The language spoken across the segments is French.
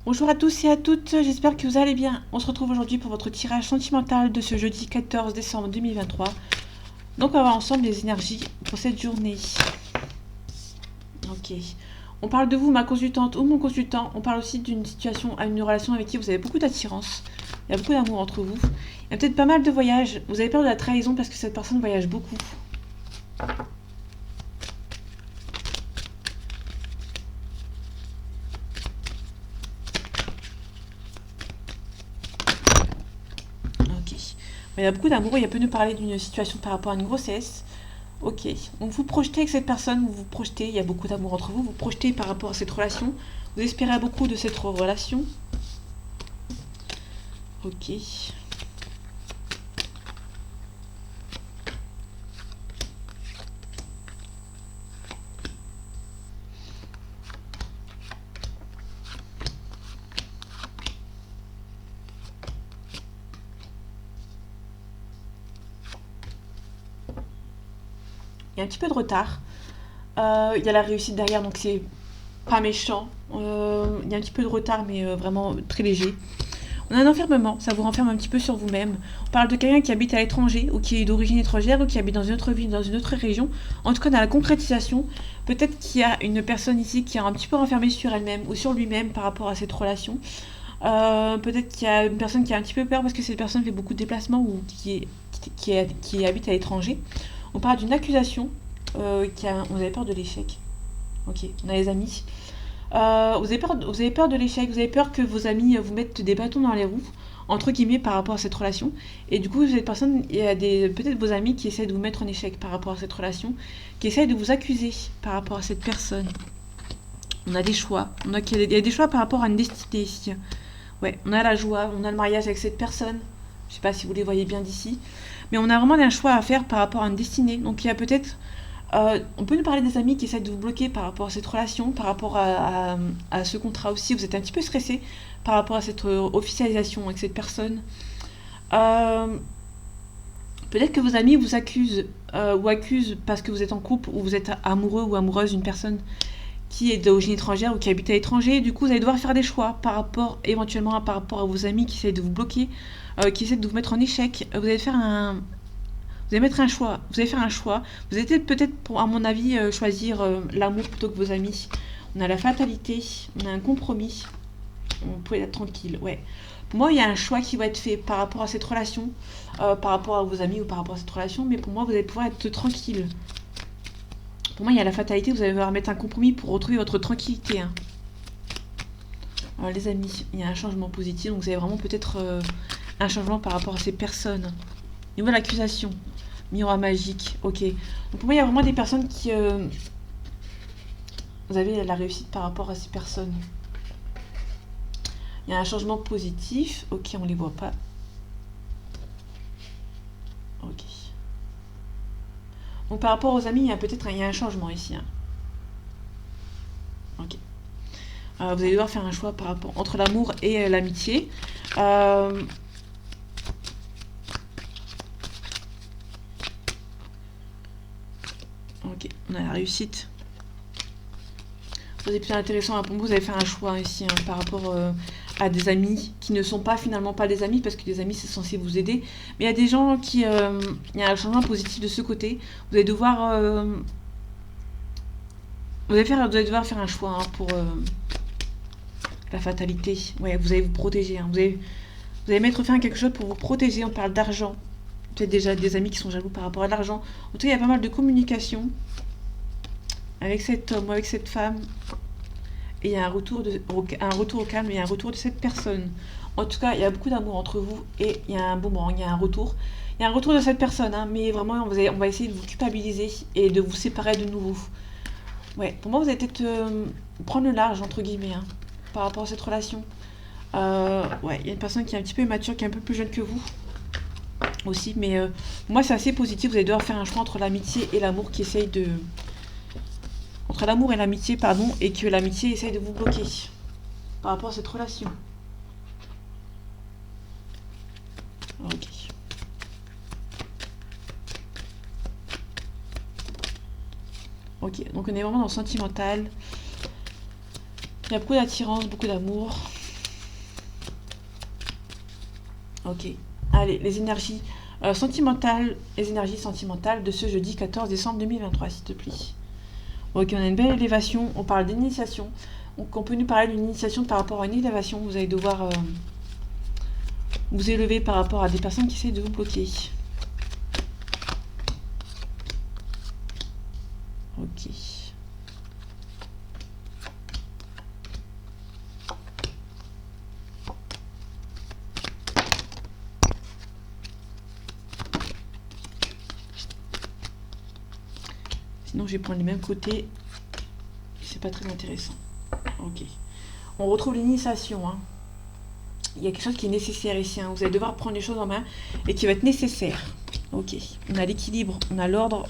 Bonjour à tous et à toutes, j'espère que vous allez bien. On se retrouve aujourd'hui pour votre tirage sentimental de ce jeudi 14 décembre 2023. Donc on va voir ensemble les énergies pour cette journée. Ok. On parle de vous, ma consultante ou mon consultant. On parle aussi d'une situation, une relation avec qui vous avez beaucoup d'attirance. Il y a beaucoup d'amour entre vous. Il y a peut-être pas mal de voyages. Vous avez peur de la trahison parce que cette personne voyage beaucoup. Ok. Mais il y a beaucoup d'amour. Il peut nous parler d'une situation par rapport à une grossesse. Ok, donc vous projetez avec cette personne, vous vous projetez, il y a beaucoup d'amour entre vous, vous projetez par rapport à cette relation, vous espérez beaucoup de cette relation. Ok. Il y a un petit peu de retard. Il y a la réussite derrière, donc c'est pas méchant. Il y a un petit peu de retard, mais vraiment très léger. On a un enfermement, ça vous renferme un petit peu sur vous-même. On parle de quelqu'un qui habite à l'étranger, ou qui est d'origine étrangère, ou qui habite dans une autre ville, dans une autre région. En tout cas, dans la concrétisation, peut-être qu'il y a une personne ici qui est un petit peu renfermée sur elle-même, ou sur lui-même par rapport à cette relation. Peut-être qu'il y a une personne qui a un petit peu peur parce que cette personne fait beaucoup de déplacements ou qui habite à l'étranger. On parle d'une accusation, vous avez peur de l'échec. Ok, on a les amis. Vous avez peur de l'échec, vous avez peur que vos amis vous mettent des bâtons dans les roues, entre guillemets, par rapport à cette relation. Et du coup, cette personne, il y a peut-être vos amis qui essaient de vous mettre en échec par rapport à cette relation, qui essaient de vous accuser par rapport à cette personne. On a des choix. Il y a des choix par rapport à une destinée ici. Ouais, on a la joie, on a le mariage avec cette personne. Je sais pas si vous les voyez bien d'ici. Mais on a vraiment un choix à faire par rapport à une destinée. Donc il y a peut-être on peut nous parler des amis qui essaient de vous bloquer par rapport à cette relation, par rapport à ce contrat aussi. Vous êtes un petit peu stressé par rapport à cette officialisation avec cette personne. Euh, Peut-être que vos amis vous accusent ou accusent parce que vous êtes en couple ou vous êtes amoureux ou amoureuse d'une personne qui est d'origine étrangère ou qui habite à l'étranger. Du coup, vous allez devoir faire des choix par rapport, éventuellement, par rapport à vos amis qui essaient de vous bloquer, qui essaient de vous mettre en échec. Vous allez faire vous allez mettre un choix. Vous allez faire un choix. Vous allez peut-être, à mon avis, choisir l'amour plutôt que vos amis. On a la fatalité, on a un compromis. On peut être tranquille, ouais. Pour moi, il y a un choix qui va être fait par rapport à cette relation, par rapport à vos amis ou par rapport à cette relation, mais pour moi, vous allez pouvoir être tranquille. Pour moi, il y a la fatalité, vous allez devoir mettre un compromis pour retrouver votre tranquillité. Hein. Alors, les amis, il y a un changement positif, donc vous avez vraiment peut-être un changement par rapport à ces personnes. Nouvelle accusation. Miroir magique, ok. Donc pour moi, il y a vraiment des personnes qui... vous avez la réussite par rapport à ces personnes. Il y a un changement positif, ok, on les voit pas. Ok. Donc par rapport aux amis, il y a peut-être un changement ici. Hein. Ok. Vous allez devoir faire un choix par rapport entre l'amour et l'amitié. Ok, on a la réussite. C'est plus intéressant pour vous, vous allez faire un choix ici hein, par rapport à des amis qui ne sont pas finalement pas des amis parce que des amis c'est censé vous aider. Mais il y a des gens qui... il y a un changement positif de ce côté. Vous allez devoir... vous allez devoir faire un choix hein, pour la fatalité. Ouais, vous allez vous protéger. Hein. Vous allez mettre fin à quelque chose pour vous protéger. On parle d'argent. Peut-être déjà des amis qui sont jaloux par rapport à l'argent. En tout cas, il y a pas mal de communication avec cet homme ou avec cette femme. Et il y a un retour au calme, il y a un retour de cette personne. En tout cas, il y a beaucoup d'amour entre vous et il y a un bon moment, il y a un retour. Il y a un retour de cette personne, hein, mais vraiment, on va essayer de vous culpabiliser et de vous séparer de nouveau. Ouais, pour moi, vous allez peut-être prendre le large, entre guillemets, hein, par rapport à cette relation. Ouais, il y a une personne qui est un petit peu immature, qui est un peu plus jeune que vous aussi, mais moi, c'est assez positif. Vous allez devoir faire un choix entre l'amitié et l'amour qui essaye de... Entre l'amour et l'amitié, pardon, et que l'amitié essaye de vous bloquer par rapport à cette relation. Ok. Ok, donc on est vraiment dans le sentimental. Il y a beaucoup d'attirance, beaucoup d'amour. Ok. Allez, les énergies sentimentales de ce jeudi 14 décembre 2023, s'il te plaît. Ok, on a une belle élévation, on parle d'initiation. Donc on peut nous parler d'une initiation par rapport à une élévation. Vous allez devoir vous élever par rapport à des personnes qui essaient de vous bloquer. Ok. Sinon, je vais prendre les mêmes côtés. C'est pas très intéressant. Ok. On retrouve l'initiation. Hein. Il y a quelque chose qui est nécessaire ici. Hein. Vous allez devoir prendre les choses en main et qui va être nécessaire. Ok. On a l'équilibre, on a l'ordre,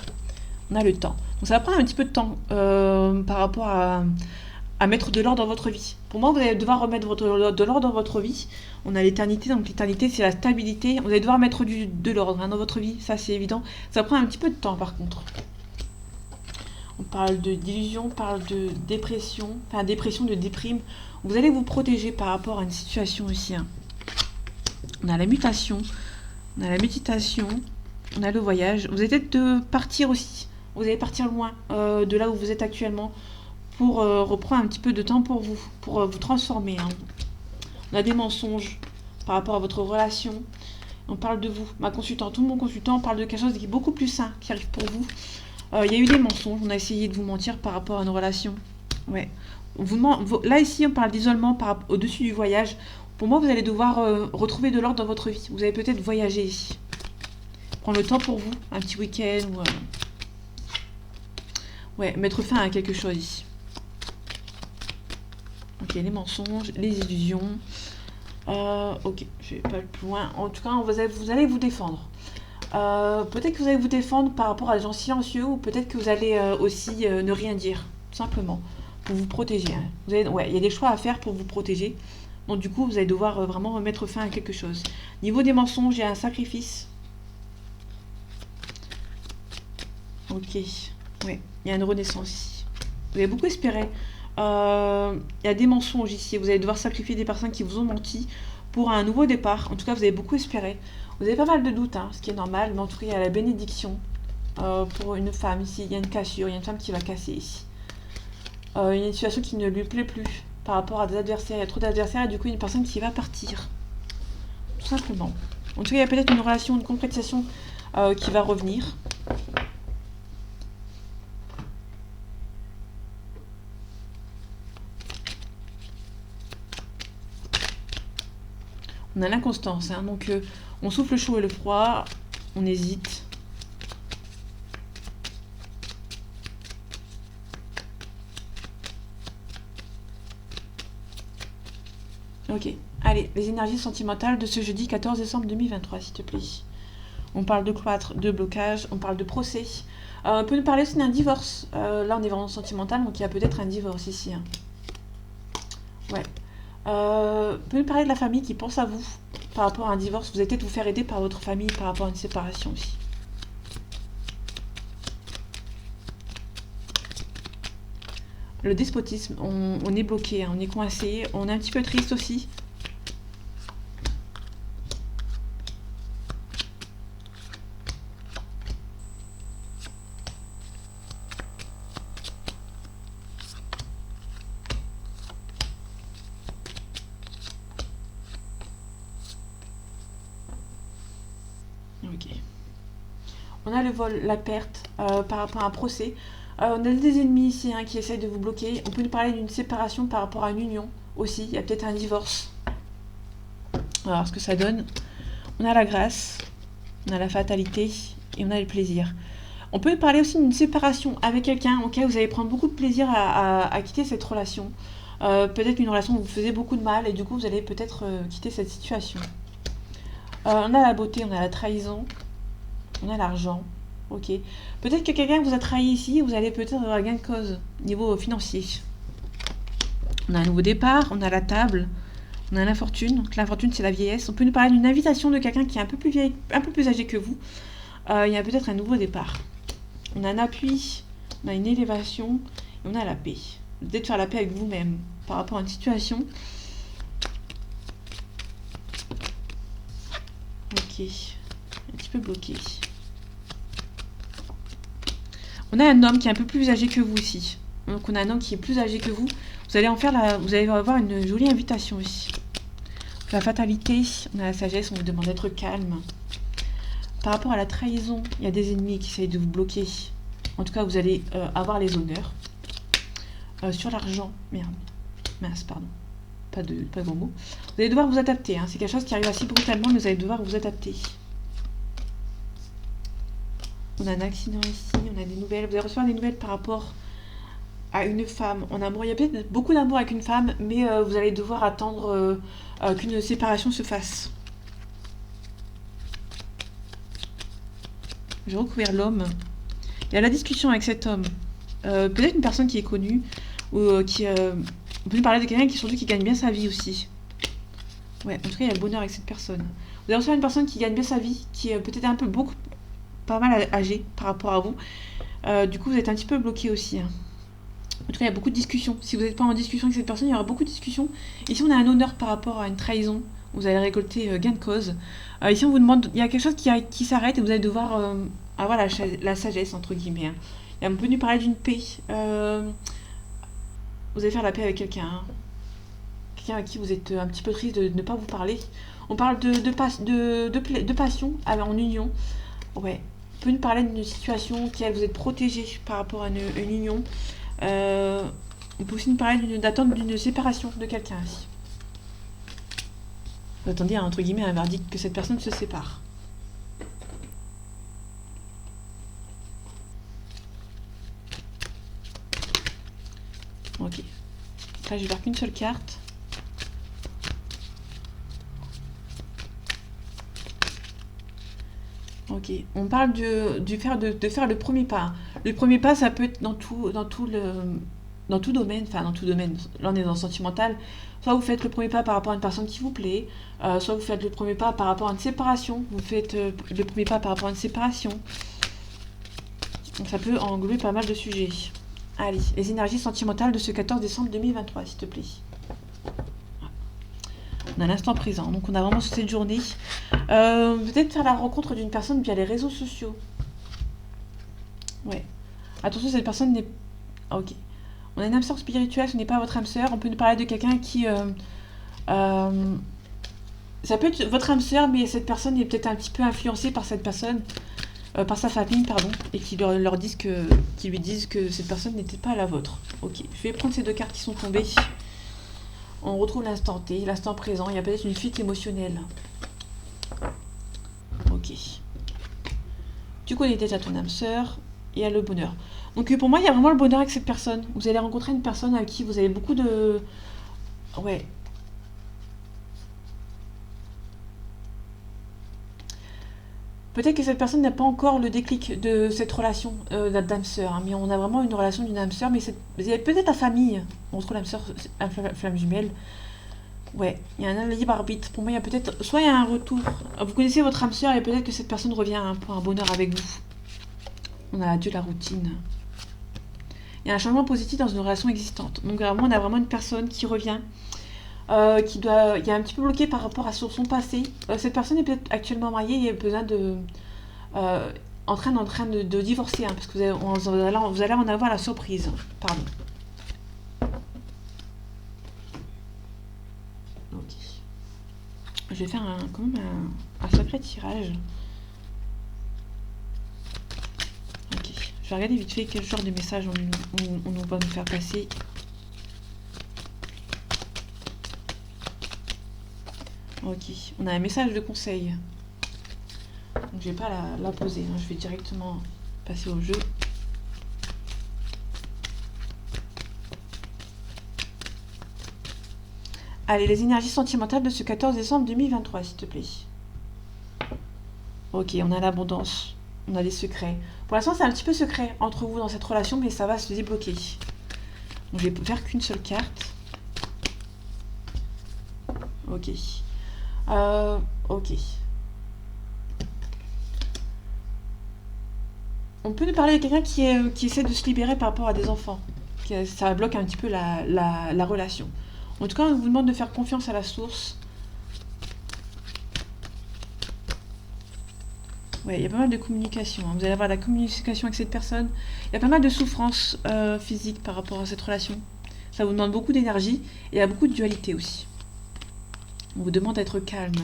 on a le temps. Donc ça va prendre un petit peu de temps par rapport à mettre de l'ordre dans votre vie. Pour moi, vous allez devoir remettre de l'ordre dans votre vie. On a l'éternité, donc l'éternité, c'est la stabilité. Vous allez devoir mettre de l'ordre hein, dans votre vie, ça c'est évident. Ça prend un petit peu de temps par contre. On parle d'illusion, on parle de dépression, enfin dépression, de déprime. Vous allez vous protéger par rapport à une situation aussi. Hein. On a la mutation, on a la méditation, on a le voyage. Vous allez peut-être partir aussi. Vous allez partir loin de là où vous êtes actuellement pour reprendre un petit peu de temps pour vous transformer. Hein. On a des mensonges par rapport à votre relation. On parle de vous. Ma consultante, tout mon consultant, on parle de quelque chose qui est beaucoup plus sain qui arrive pour vous. Il y a eu des mensonges, on a essayé de vous mentir par rapport à une relation. Ouais. Là, ici, on parle d'isolement au-dessus du voyage. Pour moi, vous allez devoir retrouver de l'ordre dans votre vie. Vous allez peut-être voyager ici. Prendre le temps pour vous, un petit week-end ou... Ouais, mettre fin à quelque chose ici. Ok, les mensonges, les illusions. Ok, je vais pas plus loin. En tout cas, vous allez vous défendre. Peut-être que vous allez vous défendre par rapport à des gens silencieux ou peut-être que vous allez aussi ne rien dire, tout simplement, pour vous protéger. Hein. Ouais, il y a des choix à faire pour vous protéger. Donc du coup, vous allez devoir vraiment remettre fin à quelque chose. Niveau des mensonges, il y a un sacrifice. Ok, ouais, il y a une renaissance ici. Vous avez beaucoup espéré. Il y a des mensonges ici. Vous allez devoir sacrifier des personnes qui vous ont menti pour un nouveau départ. En tout cas, vous avez beaucoup espéré. Vous avez pas mal de doutes, hein, ce qui est normal, mais en tout cas, il y a la bénédiction pour une femme ici. Il y a une cassure, il y a une femme qui va casser ici. Une situation qui ne lui plaît plus par rapport à des adversaires. Il y a trop d'adversaires et du coup, une personne qui va partir. Tout simplement. En tout cas, il y a peut-être une relation, une concrétisation qui va revenir. On a l'inconstance, hein, donc on souffle le chaud et le froid, on hésite. Ok, allez, les énergies sentimentales de ce jeudi 14 décembre 2023, s'il te plaît. On parle de cloître, de blocage, on parle de procès. On peut nous parler aussi d'un divorce. Là, on est vraiment sentimental, donc il y a peut-être un divorce ici. Hein. Ouais. On peut nous parler de la famille qui pense à vous par rapport à un divorce. Vous allez peut-être vous faire aider par votre famille par rapport à une séparation aussi. Le despotisme, on est bloqué, hein, on est coincé, on est un petit peu triste aussi. Ok. On a le vol, la perte par rapport à un procès. On a des ennemis ici hein, qui essayent de vous bloquer. On peut nous parler d'une séparation par rapport à une union aussi. Il y a peut-être un divorce. On va voir ce que ça donne. On a la grâce, on a la fatalité et on a le plaisir. On peut parler aussi d'une séparation avec quelqu'un auquel vous allez prendre beaucoup de plaisir à quitter cette relation. Peut-être une relation où vous faisiez beaucoup de mal et du coup vous allez peut-être quitter cette situation. On a la beauté, on a la trahison, on a l'argent. Ok. Peut-être que quelqu'un vous a trahi ici, vous allez peut-être avoir gain de cause niveau financier. On a un nouveau départ, on a la table, on a l'infortune. Donc l'infortune c'est la vieillesse. On peut nous parler d'une invitation de quelqu'un qui est un peu plus vieille, un peu plus âgé que vous. Il y a peut-être un nouveau départ. On a un appui, on a une élévation et on a la paix. Vous devez faire la paix avec vous-même par rapport à une situation. Ok. Un petit peu bloqué. On a un homme qui est un peu plus âgé que vous ici. Donc on a un homme qui est plus âgé que vous. Vous allez avoir une jolie invitation ici. La fatalité, on a la sagesse, on vous demande d'être calme. Par rapport à la trahison, il y a des ennemis qui essayent de vous bloquer. En tout cas, vous allez avoir les honneurs. Sur l'argent, mince, pardon. Pas de gros mots. Vous allez devoir vous adapter. Hein. C'est quelque chose qui arrive assez brutalement, mais vous allez devoir vous adapter. On a un accident ici, on a des nouvelles. Vous allez recevoir des nouvelles par rapport à une femme en amour. Il y a peut-être beaucoup d'amour avec une femme, mais vous allez devoir attendre qu'une séparation se fasse. Je vais recouvrir l'homme. Il y a la discussion avec cet homme. Peut-être une personne qui est connue, ou qui... on peut nous parler de quelqu'un qui surtout qui gagne bien sa vie aussi. Ouais, en tout cas, il y a le bonheur avec cette personne. Vous allez recevoir une personne qui gagne bien sa vie, qui est peut-être un peu pas mal âgée par rapport à vous. Du coup, vous êtes un petit peu bloqué aussi. Hein. En tout cas, il y a beaucoup de discussions. Si vous n'êtes pas en discussion avec cette personne, il y aura beaucoup de discussions. Ici, on a un honneur par rapport à une trahison. Vous allez récolter gain de cause. Ici, on vous demande, il y a quelque chose qui s'arrête et vous allez devoir avoir la sagesse, entre guillemets. Hein. Il y a un peu nous parler d'une paix. Vous allez faire la paix avec quelqu'un. Hein. Quelqu'un à qui vous êtes un petit peu triste de ne pas vous parler. On parle de passion en union. Ouais. On peut nous parler d'une situation qui vous êtes protégé par rapport à une union. On peut aussi nous parler d'attente d'une séparation de quelqu'un aussi. Vous attendez entre guillemets un verdict que cette personne se sépare. Ok. Là, je vais faire qu'une seule carte. Ok. On parle de faire le premier pas. Le premier pas, ça peut être dans tout domaine. Enfin, dans tout domaine. Là, on est dans le sentimental. Soit vous faites le premier pas par rapport à une personne qui vous plaît. Soit vous faites le premier pas par rapport à une séparation. Vous faites le premier pas par rapport à une séparation. Donc, ça peut englober pas mal de sujets. Allez, les énergies sentimentales de ce 14 décembre 2023, s'il te plaît. On a l'instant présent, donc on a vraiment cette journée. Peut-être faire la rencontre d'une personne via les réseaux sociaux. Ouais. Attention, cette personne n'est... Ah, ok. On a une âme sœur spirituelle, ce n'est pas votre âme sœur. On peut nous parler de quelqu'un qui... ça peut être votre âme sœur, mais cette personne est peut-être un petit peu influencée par cette personne. Par sa famille, pardon, et qui lui disent que cette personne n'était pas la vôtre. Ok, je vais prendre ces deux cartes qui sont tombées. On retrouve l'instant T, l'instant présent. Il y a peut-être une fuite émotionnelle. Ok. Tu connais déjà ton âme sœur. Il y a le bonheur. Donc pour moi, il y a vraiment le bonheur avec cette personne. Vous allez rencontrer une personne avec qui vous avez beaucoup de... Ouais. Peut-être que cette personne n'a pas encore le déclic de cette relation d'âme sœur, hein, mais on a vraiment une relation d'une âme sœur, mais il y a peut-être la famille entre l'âme sœur et la flamme jumelle. Ouais, il y a un libre arbitre. Pour moi, il y a peut-être... Soit il y a un retour. Vous connaissez votre âme sœur et peut-être que cette personne revient pour un bonheur avec vous. On a adieu la routine. Il y a un changement positif dans une relation existante. Donc vraiment, on a vraiment une personne qui revient. Il est un petit peu bloqué par rapport à son passé. Cette personne est peut-être actuellement mariée et a besoin de... en train de divorcer, hein, parce que vous allez en avoir la surprise. Pardon. Ok. Je vais faire un sacré tirage. Ok. Je vais regarder vite fait quel genre de message on va nous faire passer. Ok, on a un message de conseil. Donc je vais pas la poser, hein. Je vais directement passer au jeu. Allez, les énergies sentimentales de ce 14 décembre 2023, s'il te plaît. Ok, on a l'abondance, on a des secrets. Pour l'instant, c'est un petit peu secret entre vous dans cette relation, mais ça va se débloquer. Donc je vais faire qu'une seule carte. Ok. Ok. On peut nous parler de quelqu'un qui essaie de se libérer par rapport à des enfants. Ça bloque un petit peu la relation. En tout cas, on vous demande de faire confiance à la source. Ouais, il y a pas mal de communication, hein. Vous allez avoir de la communication avec cette personne. Il y a pas mal de souffrance physique par rapport à cette relation. Ça vous demande beaucoup d'énergie et il y a beaucoup de dualité aussi. On vous demande d'être calme.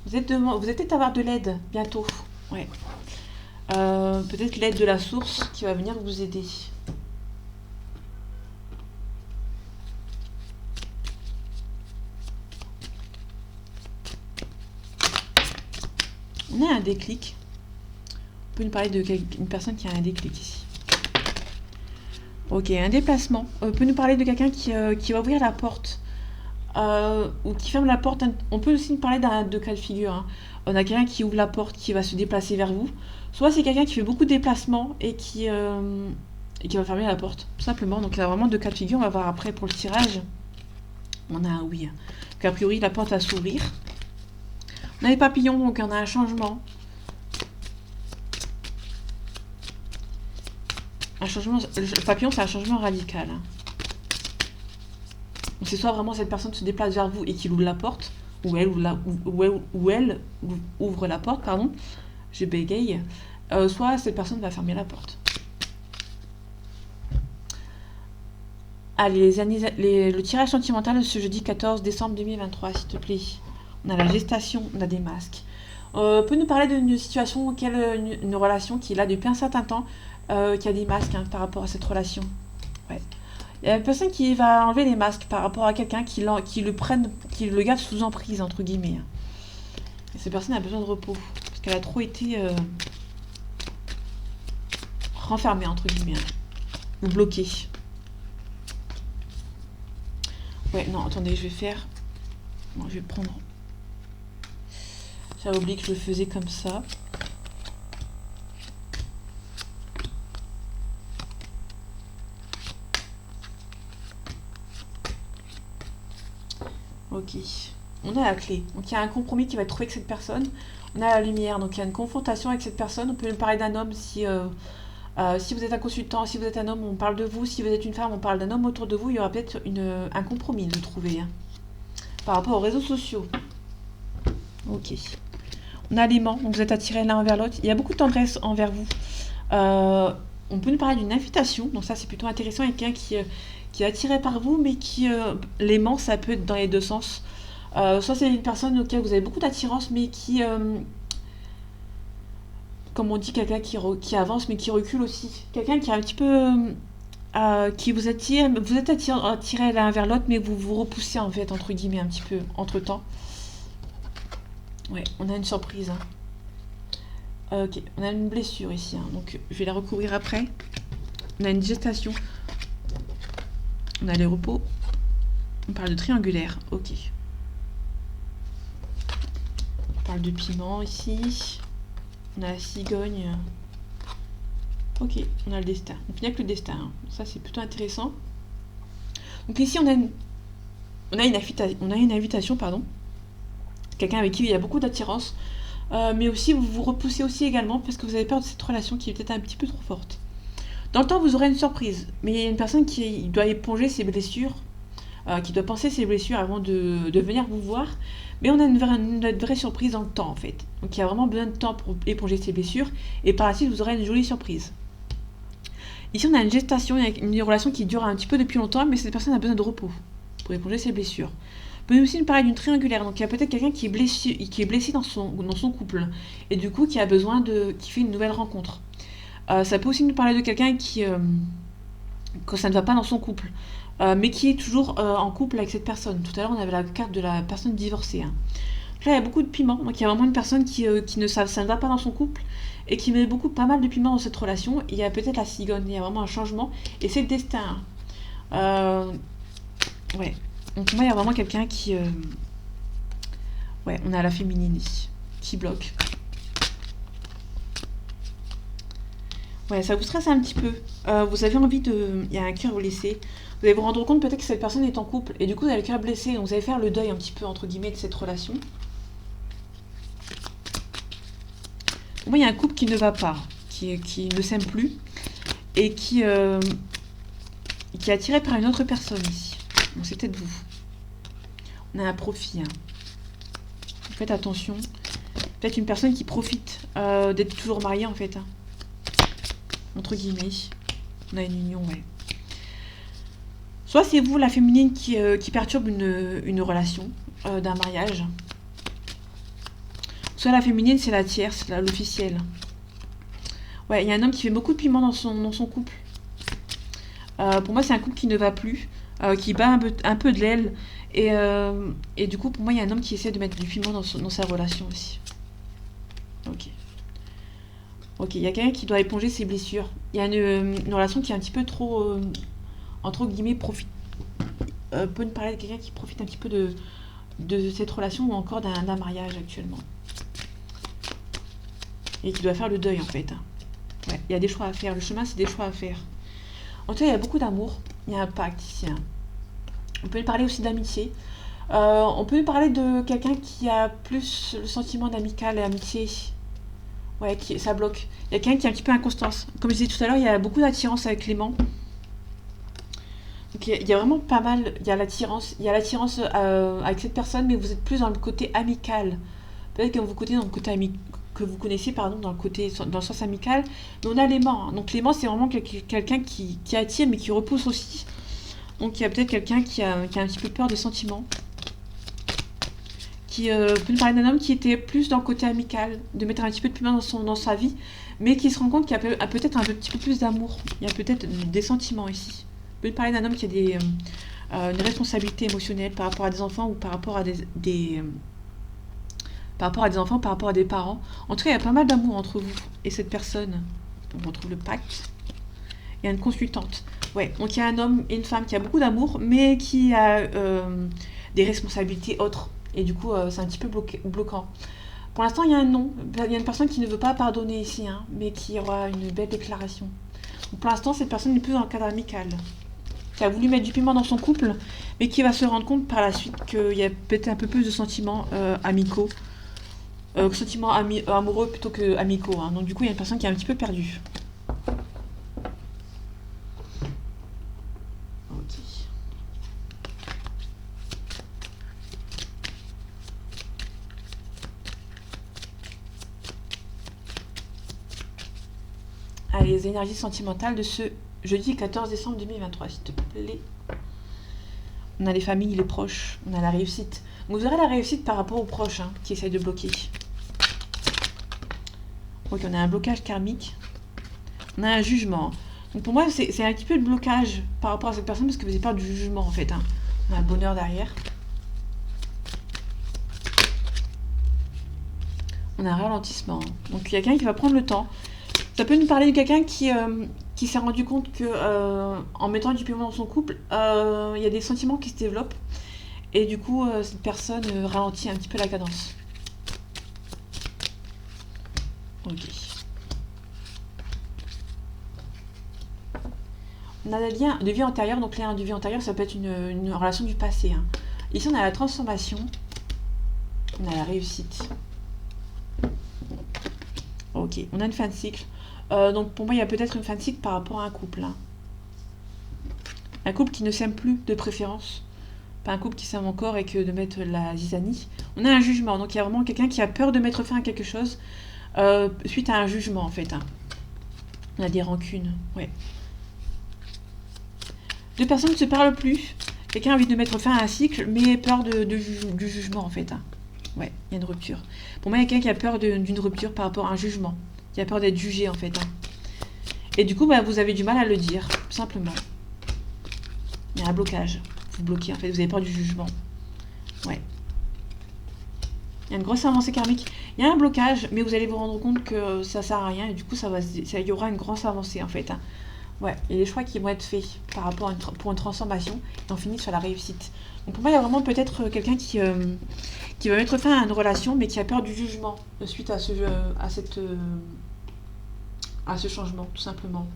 Vous êtes peut-être avoir de l'aide bientôt. Ouais. Peut-être l'aide de la source qui va venir vous aider. On a un déclic. On peut nous parler d'une personne qui a un déclic ici. Ok, un déplacement. On peut nous parler de quelqu'un qui va ouvrir la porte. Ou qui ferme la porte. On peut aussi nous parler de cas de figure, hein. On a quelqu'un qui ouvre la porte, qui va se déplacer vers vous. Soit c'est quelqu'un qui fait beaucoup de déplacements et qui va fermer la porte, tout simplement. Donc il y a vraiment deux cas de figure. On va voir après pour le tirage. On a un oui. Donc a priori la porte va s'ouvrir. On a les papillons, donc on a un changement. Un changement. Le papillon, c'est un changement radical, hein. Donc c'est soit vraiment cette personne se déplace vers vous et qu'il ouvre la porte, ou elle ouvre la porte, pardon, je bégaye, soit cette personne va fermer la porte. Allez, le tirage sentimental de ce jeudi 14 décembre 2023, s'il te plaît. On a la gestation, on a des masques. Peut nous parler d'une situation, une relation qui est là depuis un certain temps, qui a des masques, hein, par rapport à cette relation. Ouais. Il y a une personne qui va enlever les masques par rapport à quelqu'un qui le garde sous emprise, entre guillemets. Et cette personne a besoin de repos, parce qu'elle a trop été renfermée, entre guillemets, ou bloquée. Ouais, non, attendez, je vais faire... Bon, je vais prendre... J'avais oublié que je le faisais comme ça. Ok. On a la clé. Donc il y a un compromis qui va être trouvé avec cette personne. On a la lumière. Donc il y a une confrontation avec cette personne. On peut lui parler d'un homme si vous êtes un consultant, si vous êtes un homme, on parle de vous. Si vous êtes une femme, on parle d'un homme autour de vous. Il y aura peut-être un compromis de trouver, hein, par rapport aux réseaux sociaux. Ok. On a l'aimant, donc vous êtes attirés l'un envers l'autre. Il y a beaucoup de tendresse envers vous. On peut nous parler d'une invitation. Donc ça, c'est plutôt intéressant. Il y a quelqu'un qui est attiré par vous, mais l'aimant, ça peut être dans les deux sens. Soit c'est une personne auquel vous avez beaucoup d'attirance, mais qui... comme on dit, quelqu'un qui avance, mais qui recule aussi. Quelqu'un qui est un petit peu... qui vous attire, vous êtes attiré l'un vers l'autre, mais vous vous repoussez, en fait, entre guillemets, un petit peu, entre-temps. Ouais, on a une surprise, hein. Ok, on a une blessure ici, hein, donc je vais la recouvrir après. On a une gestation. On a les repos. On parle de triangulaire, ok. On parle de piment ici. On a la cigogne. Ok, on a le destin. On finit avec le destin, hein. Ça c'est plutôt intéressant. Donc ici on a une invitation, pardon. Quelqu'un avec qui il y a beaucoup d'attirance. Mais aussi vous vous repoussez aussi également parce que vous avez peur de cette relation qui est peut-être un petit peu trop forte. Dans le temps, vous aurez une surprise, mais il y a une personne qui doit éponger ses blessures, qui doit penser ses blessures avant de venir vous voir, mais on a une vraie surprise dans le temps en fait. Donc il y a vraiment besoin de temps pour éponger ses blessures, et par la suite vous aurez une jolie surprise. Ici on a une gestation, il y a une relation qui dure un petit peu depuis longtemps, mais cette personne a besoin de repos pour éponger ses blessures. On peut aussi nous parler d'une triangulaire, donc il y a peut-être quelqu'un qui est blessé dans son couple, et du coup qui fait une nouvelle rencontre. Ça peut aussi nous parler de quelqu'un quand ça ne va pas dans son couple, mais qui est toujours en couple avec cette personne. Tout à l'heure, on avait la carte de la personne divorcée, hein. Donc là, il y a beaucoup de piment. Donc il y a vraiment une personne ça ne va pas dans son couple et qui met pas mal de piment dans cette relation. Il y a peut-être la cigogne, il y a vraiment un changement et c'est le destin, hein. Ouais. Donc moi, il y a vraiment quelqu'un qui... Ouais, on a la féminine ici, qui bloque. Ouais, ça vous stresse un petit peu. Vous avez envie de... Il y a un cœur blessé. Vous allez vous rendre compte peut-être que cette personne est en couple. Et du coup, vous avez le cœur blessé. Donc vous allez faire le deuil un petit peu, entre guillemets, de cette relation. Moi, il y a un couple qui ne va pas. Qui ne s'aime plus. Et qui est attiré par une autre personne ici. Donc c'est peut-être vous. On a un profit, hein. Faites attention. peut-être une personne qui profite d'être toujours mariée en fait, hein. Entre guillemets. On a une union, ouais. Soit c'est vous, la féminine, qui perturbe une relation d'un mariage. Soit la féminine, c'est la tierce, l'officielle. Ouais, il y a un homme qui fait beaucoup de piment dans son couple. Pour moi, c'est un couple qui ne va plus, qui bat un peu de l'aile. Et du coup, pour moi, il y a un homme qui essaie de mettre du piment dans sa relation aussi. Ok. Ok, il y a quelqu'un qui doit éponger ses blessures. Il y a une relation qui est un petit peu trop, entre guillemets, peut nous parler de quelqu'un qui profite un petit peu de cette relation ou encore d'un mariage actuellement. Et qui doit faire le deuil en fait. Ouais, il y a des choix à faire. Le chemin, c'est des choix à faire. En tout cas, il y a beaucoup d'amour. Il y a un pacte ici, hein. On peut parler aussi d'amitié. On peut parler de quelqu'un qui a plus le sentiment d'amical et amitié. Ouais, ça bloque. Il y a quelqu'un qui est un petit peu inconstance. Comme je disais tout à l'heure, il y a beaucoup d'attirance avec Clément. Donc il y a vraiment pas mal. Il y a l'attirance avec cette personne, mais vous êtes plus dans le côté amical. Peut-être que vous connaissez dans le côté que vous connaissez dans le sens amical. Mais on a l'aimant, hein. Donc l'aimant, c'est vraiment quelqu'un qui attire mais qui repousse aussi. Donc il y a peut-être quelqu'un qui a un petit peu peur des sentiments. Qui peut nous parler d'un homme qui était plus dans le côté amical, de mettre un petit peu de piment dans sa vie, mais qui se rend compte qu'il y a peut-être un petit peu plus d'amour. Il y a peut-être des sentiments ici. On peut nous parler d'un homme qui a une responsabilité émotionnelle par rapport à des enfants ou par rapport à par rapport à des enfants, par rapport à des parents. En tout cas, il y a pas mal d'amour entre vous et cette personne. On retrouve le pacte. Il y a une consultante. Ouais, donc il y a un homme et une femme qui a beaucoup d'amour, mais qui a des responsabilités autres. Et du coup, c'est un petit peu bloquant. Pour l'instant, il y a un non. Il y a une personne qui ne veut pas pardonner ici, hein, mais qui aura une belle déclaration. Donc, pour l'instant, cette personne n'est plus dans le cadre amical. Qui a voulu mettre du piment dans son couple, mais qui va se rendre compte par la suite qu'il y a peut-être un peu plus de sentiments amicaux. Sentiments amoureux plutôt que amicaux, hein. Donc du coup, il y a une personne qui est un petit peu perdue. Ok. Allez, les énergies sentimentales de ce jeudi 14 décembre 2023, s'il te plaît. On a les familles, les proches, on a la réussite. Donc vous aurez la réussite par rapport aux proches, hein, qui essayent de bloquer. Ok, on a un blocage karmique. On a un jugement. Donc pour moi, c'est un petit peu de blocage par rapport à cette personne parce que vous avez peur du jugement en fait, hein. On a un bonheur derrière. On a un ralentissement. Donc il y a quelqu'un qui va prendre le temps. Ça peut nous parler de quelqu'un qui s'est rendu compte que en mettant du piment dans son couple, il y a des sentiments qui se développent. Et du coup, cette personne ralentit un petit peu la cadence. Ok. On a des liens de vie antérieure. Donc les liens de vie antérieure, ça peut être une relation du passé, hein. Ici, on a la transformation. On a la réussite. Ok. On a une fin de cycle. Donc pour moi, il y a peut-être une fin de cycle par rapport à un couple, hein. Un couple qui ne s'aime plus de préférence. Pas un couple qui s'aime encore et que de mettre la zizanie. On a un jugement. Donc il y a vraiment quelqu'un qui a peur de mettre fin à quelque chose suite à un jugement en fait, hein. On a des rancunes. Ouais. Deux personnes ne se parlent plus. Quelqu'un a envie de mettre fin à un cycle, mais peur du jugement en fait, hein. Ouais, il y a une rupture. Pour moi, il y a quelqu'un qui a peur d'une rupture par rapport à un jugement. Qui a peur d'être jugé en fait, hein. Et du coup, bah, vous avez du mal à le dire, tout simplement. Il y a un blocage. Vous bloquez en fait, vous avez peur du jugement. Ouais. Il y a une grosse avancée karmique. Il y a un blocage, mais vous allez vous rendre compte que ça sert à rien et du coup, il y aura une grosse avancée en fait, hein. Ouais, il y a des choix qui vont être faits par rapport pour une transformation et on finit sur la réussite. Donc pour moi, il y a vraiment peut-être quelqu'un qui va mettre fin à une relation, mais qui a peur du jugement suite à ce changement, tout simplement.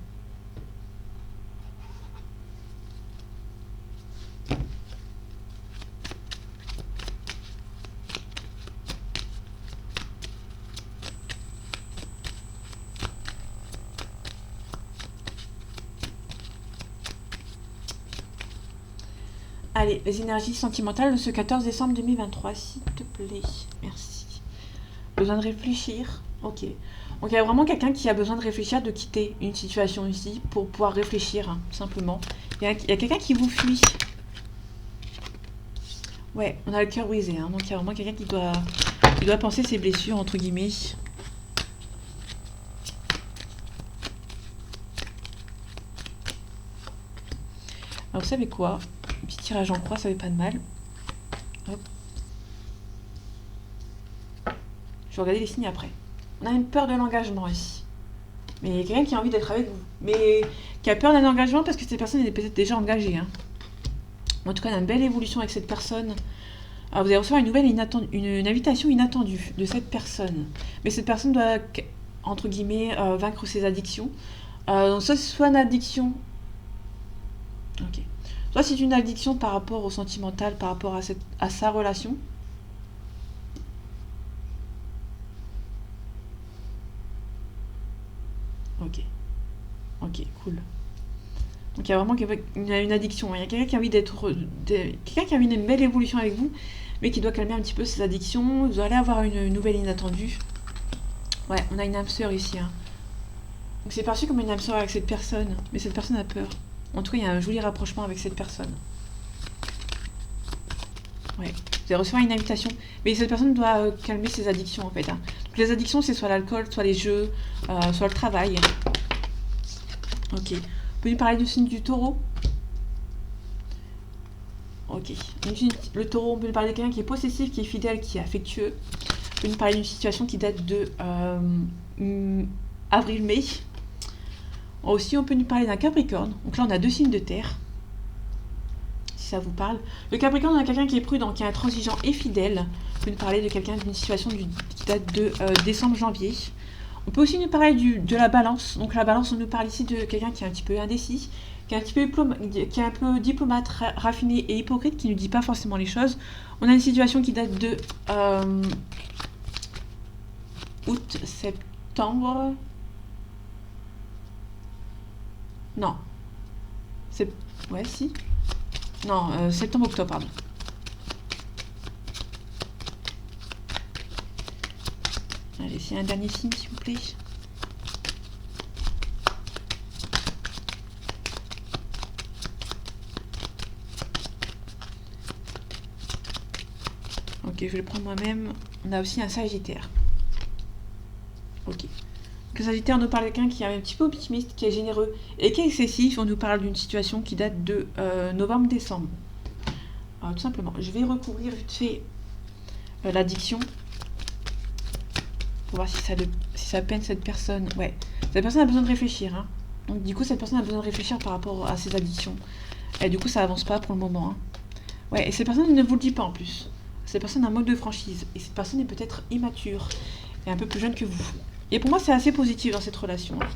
Allez, les énergies sentimentales de ce 14 décembre 2023, s'il te plaît. Merci. Besoin de réfléchir. Ok. Donc il y a vraiment quelqu'un qui a besoin de réfléchir, de quitter une situation ici pour pouvoir réfléchir, hein, simplement. Il y a quelqu'un qui vous fuit. Ouais, on a le cœur brisé, hein, donc il y a vraiment quelqu'un qui doit penser ses blessures, entre guillemets. Alors vous savez quoi? Un petit tirage en croix, ça fait pas de mal. Hop. Je vais regarder les signes après. On a une peur de l'engagement ici. Mais il y a quelqu'un qui a envie d'être avec vous. Mais qui a peur d'un engagement parce que cette personne est peut-être déjà engagée. Hein. En tout cas, on a une belle évolution avec cette personne. Alors, vous allez recevoir une invitation inattendue de cette personne. Mais cette personne doit, entre guillemets, vaincre ses addictions. Donc, soit une addiction... Ok. Soit c'est une addiction par rapport au sentimental, par rapport à sa relation. Ok. Ok, cool. Donc il y a vraiment une addiction. Il y a quelqu'un qui a envie quelqu'un qui a envie d'une belle évolution avec vous, mais qui doit calmer un petit peu ses addictions. Vous allez avoir une nouvelle inattendue. Ouais, on a une âme sœur ici. Hein. Donc c'est perçu comme une âme sœur avec cette personne, mais cette personne a peur. En tout cas, il y a un joli rapprochement avec cette personne. Ouais, vous allez recevoir une invitation, mais cette personne doit calmer ses addictions en fait. Hein. Donc, les addictions, c'est soit l'alcool, soit les jeux, soit le travail. Ok. On peut nous parler du signe du taureau. Ok. Le taureau, on peut nous parler de quelqu'un qui est possessif, qui est fidèle, qui est affectueux. On peut nous parler d'une situation qui date de avril-mai. Aussi, on peut nous parler d'un Capricorne. Donc là, on a 2 signes de terre. Si ça vous parle. Le Capricorne, on a quelqu'un qui est prudent, qui est intransigeant et fidèle. On peut nous parler de quelqu'un d'une situation qui date de décembre-janvier. On peut aussi nous parler de la balance. Donc la balance, on nous parle ici de quelqu'un qui est un petit peu indécis, qui est un peu diplomate, raffiné et hypocrite, qui ne dit pas forcément les choses. On a une situation qui date de août-septembre. Non. Ouais, si. Non, septembre-octobre, pardon. Allez, c'est un dernier signe, s'il vous plaît. Ok, je vais le prendre moi-même. On a aussi un Sagittaire. Ok. Le Sagittaire, on nous parle de quelqu'un qui est un petit peu optimiste, qui est généreux et qui est excessif. On nous parle d'une situation qui date de novembre-décembre. Alors, tout simplement, je vais recouvrir vite fait l'addiction pour voir si ça peine cette personne. Ouais, cette personne a besoin de réfléchir. Hein. Donc du coup, cette personne a besoin de réfléchir par rapport à ses addictions. Et du coup, ça avance pas pour le moment. Hein. Ouais, et cette personne ne vous le dit pas en plus. Cette personne a un manque de franchise. Et cette personne est peut-être immature et un peu plus jeune que vous. Et pour moi, c'est assez positif dans cette relation. Hein.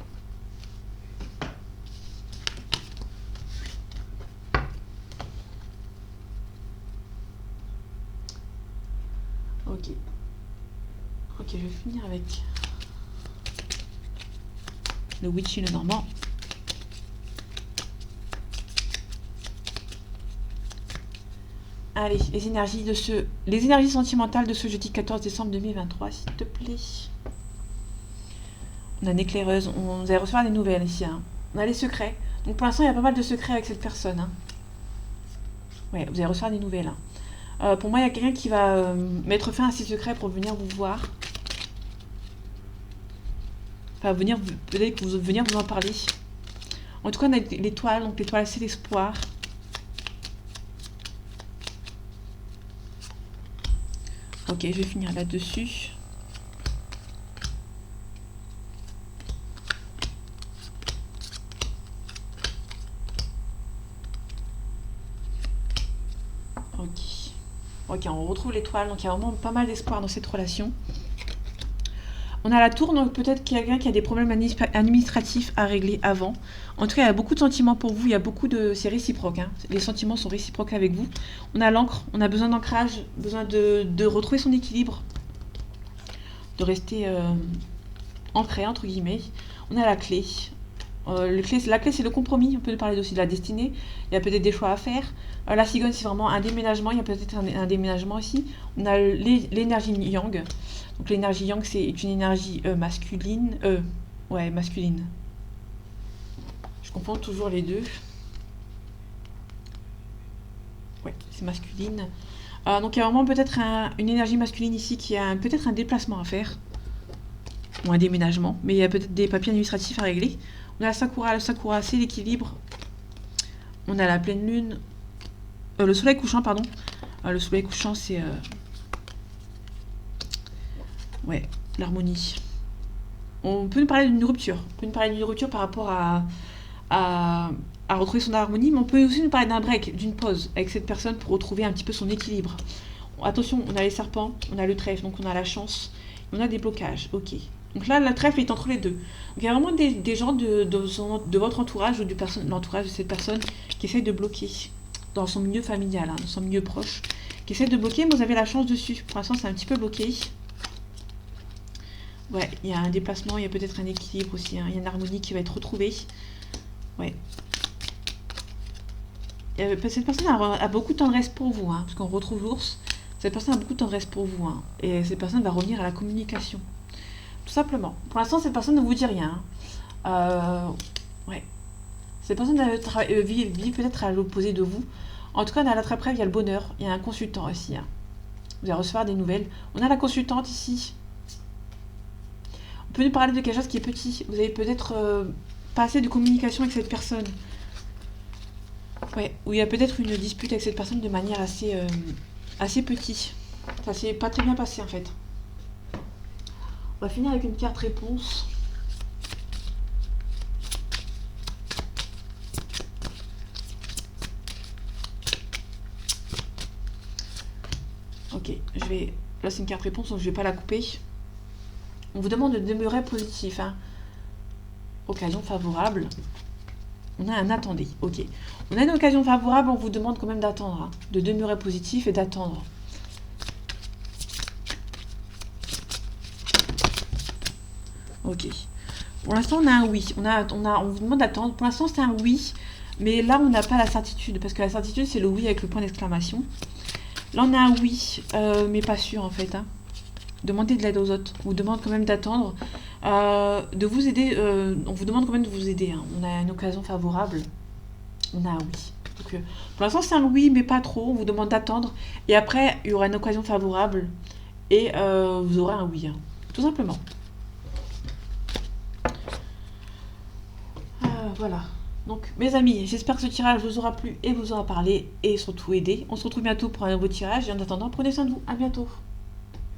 Ok. Ok, je vais finir avec le Witchy le Normand. Allez, les énergies sentimentales de ce jeudi 14 décembre 2023, s'il te plaît. On a une éclaireuse, on va recevoir des nouvelles ici. Hein. On a les secrets. Donc pour l'instant, il y a pas mal de secrets avec cette personne. Hein. Ouais, vous allez recevoir des nouvelles. Hein. Pour moi, il y a quelqu'un qui va mettre fin à ses secrets pour venir vous voir. Enfin, peut-être que vous venir vous en parler. En tout cas, on a l'étoile. Donc l'étoile, c'est l'espoir. Ok, je vais finir là-dessus. Ok. Ok, on retrouve l'étoile. Donc il y a vraiment pas mal d'espoir dans cette relation. On a la tour, donc peut-être quelqu'un qui a des problèmes administratifs à régler avant. En tout cas, il y a beaucoup de sentiments pour vous, il y a beaucoup de... C'est réciproque, hein. Les sentiments sont réciproques avec vous. On a l'encre, on a besoin d'ancrage, besoin de retrouver son équilibre, de rester ancré, entre guillemets. On a la clé. La clé, c'est le compromis. On peut parler aussi de la destinée. Il y a peut-être des choix à faire. La cigogne, c'est vraiment un déménagement. Il y a peut-être un déménagement aussi. On a l'énergie yang. Donc l'énergie yang, c'est une énergie masculine. Ouais, masculine. Je confonds toujours les deux. Ouais, c'est masculine. Donc il y a vraiment peut-être une énergie masculine ici qui a peut-être un déplacement à faire. Ou un déménagement. Mais il y a peut-être des papiers administratifs à régler. On a la Sakura. Le Sakura, c'est l'équilibre. On a la pleine lune. Le soleil couchant, pardon. Le soleil couchant, c'est... ouais, l'harmonie. On peut nous parler d'une rupture. On peut nous parler d'une rupture par rapport à retrouver son harmonie, mais on peut aussi nous parler d'un break, d'une pause avec cette personne pour retrouver un petit peu son équilibre. Attention, on a les serpents, on a le trèfle, donc on a la chance, on a des blocages, ok. Donc là, le trèfle est entre les deux. Donc il y a vraiment des gens de votre entourage ou de l'entourage de cette personne qui essayent de bloquer dans son milieu familial, dans son milieu proche, qui essaie de bloquer, mais vous avez la chance dessus. Pour l'instant, c'est un petit peu bloqué. Ouais, il y a un déplacement, il y a peut-être un équilibre aussi, il y a une harmonie qui va être retrouvée. Ouais. Cette personne a beaucoup de tendresse pour vous, parce qu'on retrouve l'ours. Cette personne a beaucoup de tendresse pour vous, et cette personne va revenir à la communication. Tout simplement. Pour l'instant, cette personne ne vous dit rien. Ouais. Cette personne vit peut-être à l'opposé de vous. En tout cas, à la très près, il y a le bonheur. Il y a un consultant aussi. Vous allez recevoir des nouvelles. On a la consultante ici. On peut nous parler de quelque chose qui est petit. Vous avez peut-être pas assez de communication avec cette personne. Ouais, où il y a peut-être une dispute avec cette personne de manière assez petite. Ça s'est pas très bien passé en fait. On va finir avec une carte réponse. Ok, là c'est une carte réponse, donc je vais pas la couper. On vous demande de demeurer positif. Occasion favorable. On a un attendez. Ok. On a une occasion favorable, on vous demande quand même d'attendre. De demeurer positif et d'attendre. Ok. Pour l'instant, on a un oui. On vous demande d'attendre. Pour l'instant, c'est un oui. Mais là, on n'a pas la certitude. Parce que la certitude, c'est le oui avec le point d'exclamation. Là, on a un oui. Mais pas sûr, en fait. Demandez de l'aide aux autres. On vous demande quand même d'attendre. De vous aider. On vous demande quand même de vous aider. On a une occasion favorable. On a un oui. Donc, pour l'instant, c'est un oui, mais pas trop. On vous demande d'attendre. Et après, il y aura une occasion favorable. Et vous aurez un oui. Tout simplement. Voilà. Donc, mes amis, j'espère que ce tirage vous aura plu et vous aura parlé et surtout aidé. On se retrouve bientôt pour un nouveau tirage. Et en attendant, prenez soin de vous. À bientôt.